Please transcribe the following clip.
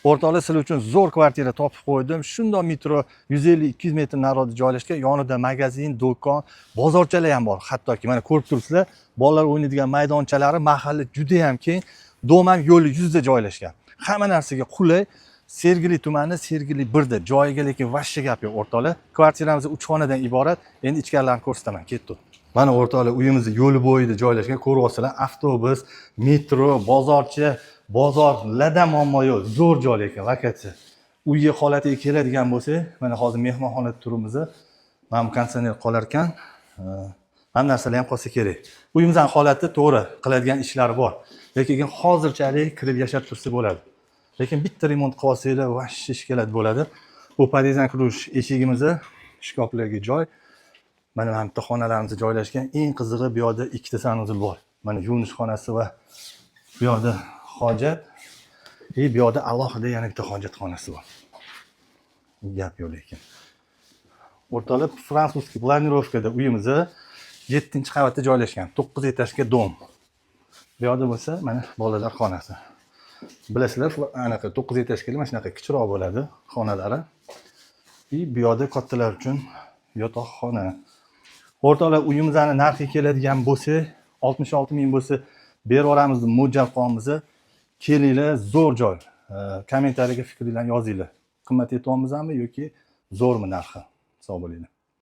O'rtoqlar, sizlar uchun zo'r kvartira topib qo'ydim. Shundoq metro 150-200 metr narida joylashgan, yonida magazin, do'kon, bozorchalar ham bor. Hattoki mana ko'rib turibsizlar, bolalar o'ynaydigan maydonchalari, mahalla juda ham keng, dom ham yo'li yuzida joylashgan. Hamma narsaga qulay. Sergeli tumani, Sergeli 1da joyiga, lekin vashcha gap yo'q o'rtoqlar. Kvartiramiz 3 xonadan iborat. Endi ichkarilarni ko'rsataman, ketdik. Mana o'rtoqlar, uyimiz yo'li bo'yida joylashgan, ko'ryapsizlar, avtobus, metro, bozorcha, bozorlarda muammo yo'q, zo'r joy ekan, vakati. Uyga holatiga keladigan bo'lsak, mana hozir mehmonxonada turibmiz. Mana bu konditsioner qolar ekan, hamma narsalar ham qolsa kerak. Uyimizning holati to'g'ri, qiladigan ishlari bor. Lekin hozirchalik kirib yashab tursa bo'ladi. Lekin bitta remont qilib olsanglar, vashcha ishkalat bo'ladi. Bu podyezddan kirish eshigimizni, shkaflarga joy. Mana bu bitta xonalarimiz joylashgan. Eng qizig'i bu yerda ikkita sanuzul bor. Mana yuvinish xonasi va bu yerda hojat. Bu yerda alohida yana bitta hojatxonasi bor. Gap yo'q lekin. O'rtoqlar, fransuskiy planirovkada uyimiz 7-qavatda joylashgan. 9 etajga dom. Bu yerda bo'lsa, mana bolalar xonasi. Bilasizlar, anaqa 9 etajga mana shunaqa kichikroq bo'ladi xonalari. Bu yerda kattalar uchun yotoqxona. O'rtoqlar, uyimizning narxi keladigan bo'lsa, 66 ming bo'lsa, berib mo'ljal qilamiz. Kelinglar, zo'r joy. Kommentariyaga fikringizni yozinglar. Qimmat etyapmizmi yoki zo'rmi narxi? Sog' bo'linglar.